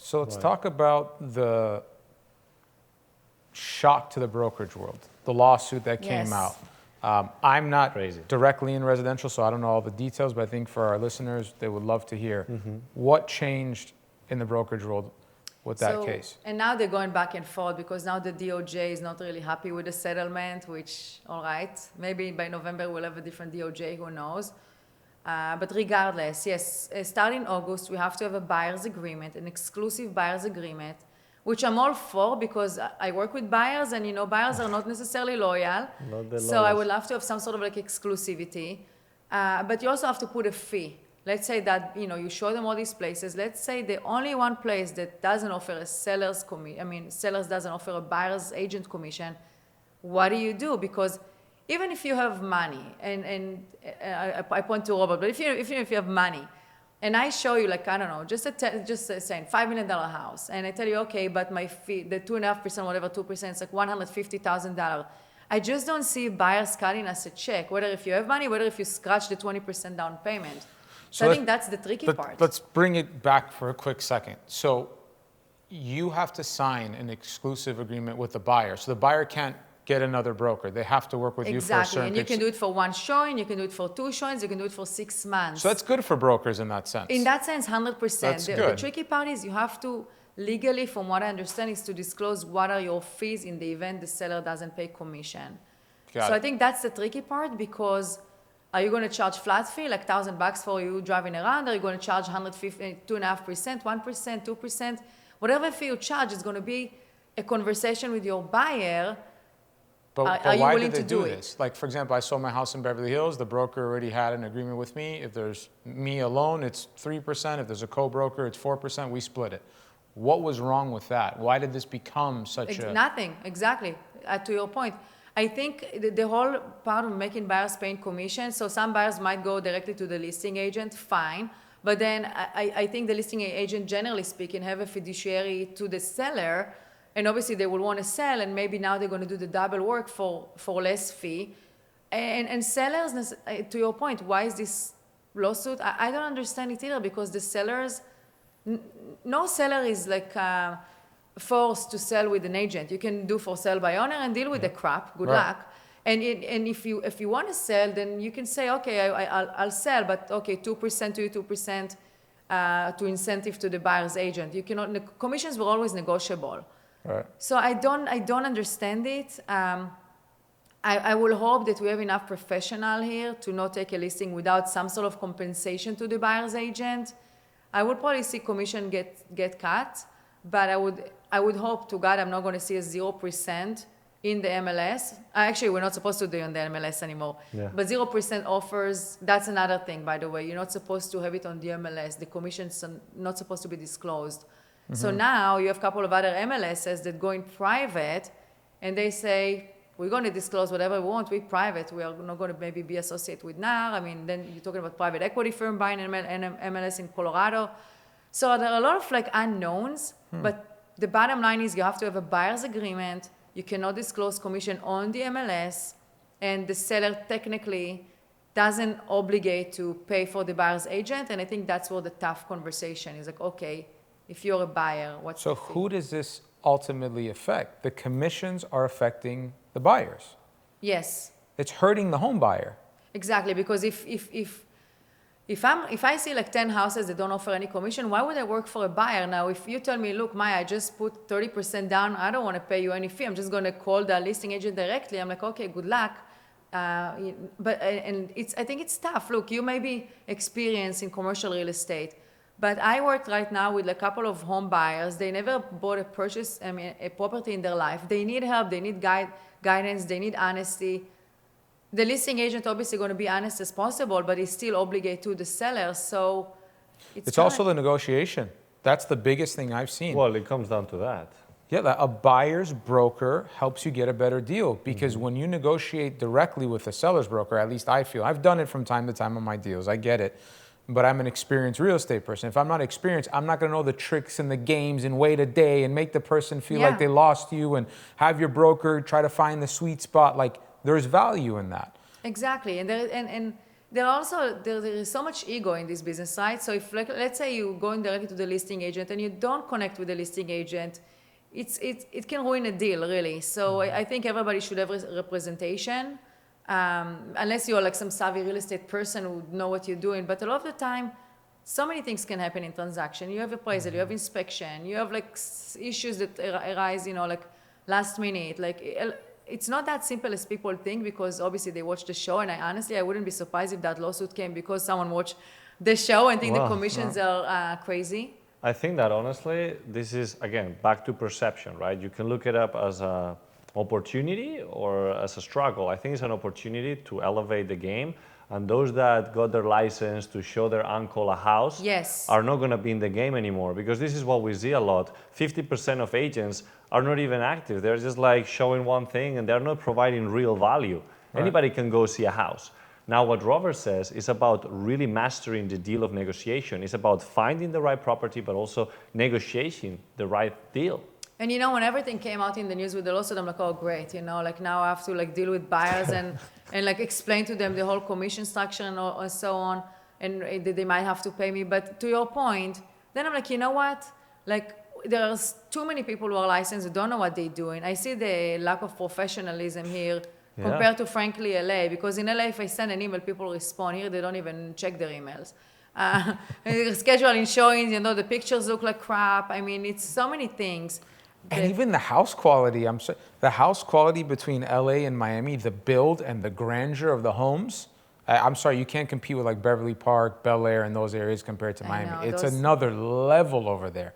So let's talk about the shock to the brokerage world, the lawsuit that came out. I'm not directly in residential, so I don't know all the details, but I think for our listeners, they would love to hear what changed in the brokerage world with that case. And now they're going back and forth because now the DOJ is not really happy with the settlement, which, all right, maybe by November we'll have a different DOJ, who knows. But regardless, yes, starting August, we have to have a buyer's agreement, an exclusive buyer's agreement, which I'm all for because I work with buyers and, buyers are not necessarily loyal. So I would love to have some sort of like exclusivity. But you also have to put a fee. Let's say that, you show them all these places. Let's say the only one place that doesn't offer a sellers doesn't offer a buyer's agent commission. What do? Because even if you have money, and I point to Robert, but if you have money, and I show you, like, I don't know, just saying $5 million house, and I tell you, okay, but my fee, the 2.5%, whatever, 2%, it's like $150,000. I just don't see buyers cutting us a check, whether if you have money, whether if you scratch the 20% down payment. So I think that's the tricky part. Let's bring it back for a quick second. So you have to sign an exclusive agreement with the buyer. So the buyer can't get another broker. They have to work with you for a certain Exactly, and you can do it for one showing, you can do it for 2 showings, you can do it for 6 months. So that's good for brokers in that sense. In that sense, 100%. That's good. The tricky part is you have to, legally, from what I understand, is to disclose what are your fees in the event the seller doesn't pay commission. I think that's the tricky part, because are you going to charge flat fee, like $1,000 for you driving around? Are you going to charge 150, 2.5%, 1%, 2%? Whatever fee you charge is going to be a conversation with your buyer. But why did they do this? Like, for example, I sold my house in Beverly Hills. The broker already had an agreement with me. If there's me alone, it's 3%. If there's a co-broker, it's 4%. We split it. What was wrong with that? Why did this become such a... Nothing, exactly. To your point. I think the whole part of making buyers paying commission, so some buyers might go directly to the listing agent, fine. But then I think the listing agent, generally speaking, have a fiduciary to the seller. And obviously they will want to sell, and maybe now they're going to do the double work for less fee. And sellers, to your point, why is this lawsuit? I don't understand it either, because the sellers, no seller is like forced to sell with an agent. You can do for sale by owner and deal with the crap. Good luck. And if you want to sell, then you can say, okay, I'll sell, but okay, 2% to you, 2% to incentive to the buyer's agent. You cannot. The commissions were always negotiable. Right. So I don't understand it. I will hope that we have enough professional here to not take a listing without some sort of compensation to the buyer's agent. I would probably see commission get cut, but I would hope to God I'm not going to see a 0% in the MLS. Actually, we're not supposed to do it on the MLS anymore. Yeah. But 0% offers, that's another thing, by the way. You're not supposed to have it on the MLS. The commissions are not supposed to be disclosed. Mm-hmm. So now you have a couple of other MLSs that go in private, and they say, we're going to disclose whatever we want. We're private. We are not going to maybe be associated with NAR. I mean, then you're talking about private equity firm buying an MLS in Colorado. So there are a lot of like unknowns, but the bottom line is you have to have a buyer's agreement. You cannot disclose commission on the MLS, and the seller technically doesn't obligate to pay for the buyer's agent. And I think that's where the tough conversation is like, okay, if you're a buyer, what's the fee? So who does this ultimately affect? The commissions are affecting the buyers. Yes. It's hurting the home buyer. Exactly, because if I see like 10 houses that don't offer any commission, why would I work for a buyer? Now, if you tell me, look, Maya, I just put 30% down, I don't want to pay you any fee. I'm just going to call the listing agent directly. I'm like, okay, good luck. I think it's tough. Look, you may be experienced in commercial real estate, but I work right now with a couple of home buyers. They never bought a property in their life. They need help. They need guidance. They need honesty. The listing agent obviously going to be honest as possible, but he's still obligated to the seller. So it's also the negotiation. That's the biggest thing I've seen. Well, it comes down to that. Yeah, a buyer's broker helps you get a better deal, because when you negotiate directly with a seller's broker, at least I feel, I've done it from time to time on my deals, I get it, but I'm an experienced real estate person. If I'm not experienced, I'm not going to know the tricks and the games and wait a day and make the person feel like they lost you and have your broker try to find the sweet spot. Like, there's value in that. Exactly, and There is so much ego in this business, right? So if like, let's say you going directly to the listing agent and you don't connect with the listing agent, it can ruin a deal, really. So I think everybody should have representation, unless you're like some savvy real estate person who know what you're doing. But a lot of the time, so many things can happen in transaction. You have appraisal, you have inspection, you have like issues that arise, like last minute. Like it's not that simple as people think, because obviously they watch the show, and I wouldn't be surprised if that lawsuit came because someone watched the show and think the commissions are crazy. I think that honestly, this is, again, back to perception, right? You can look it up as an opportunity or as a struggle. I think it's an opportunity to elevate the game. And those that got their license to show their uncle a house are not going to be in the game anymore, because this is what we see a lot. 50% of agents are not even active. They're just like showing one thing and they're not providing real value. Right. Anybody can go see a house. Now, what Robert says is about really mastering the deal of negotiation. It's about finding the right property, but also negotiating the right deal. And when everything came out in the news with the lawsuit, I'm like, oh, great, like now I have to like deal with buyers and like explain to them the whole commission structure and so on, and they might have to pay me. But to your point, then I'm like, you know what? Like, there's too many people who are licensed who don't know what they're doing. I see the lack of professionalism here compared to, frankly, LA. Because in LA, if I send an email, people respond. Here, they don't even check their emails. Scheduling showings, the pictures look like crap. I mean, it's so many things. And even the house quality, the house quality between LA and Miami, the build and the grandeur of the homes, I'm sorry, you can't compete with like Beverly Park, Bel Air, and those areas compared to Miami. It's another level over there.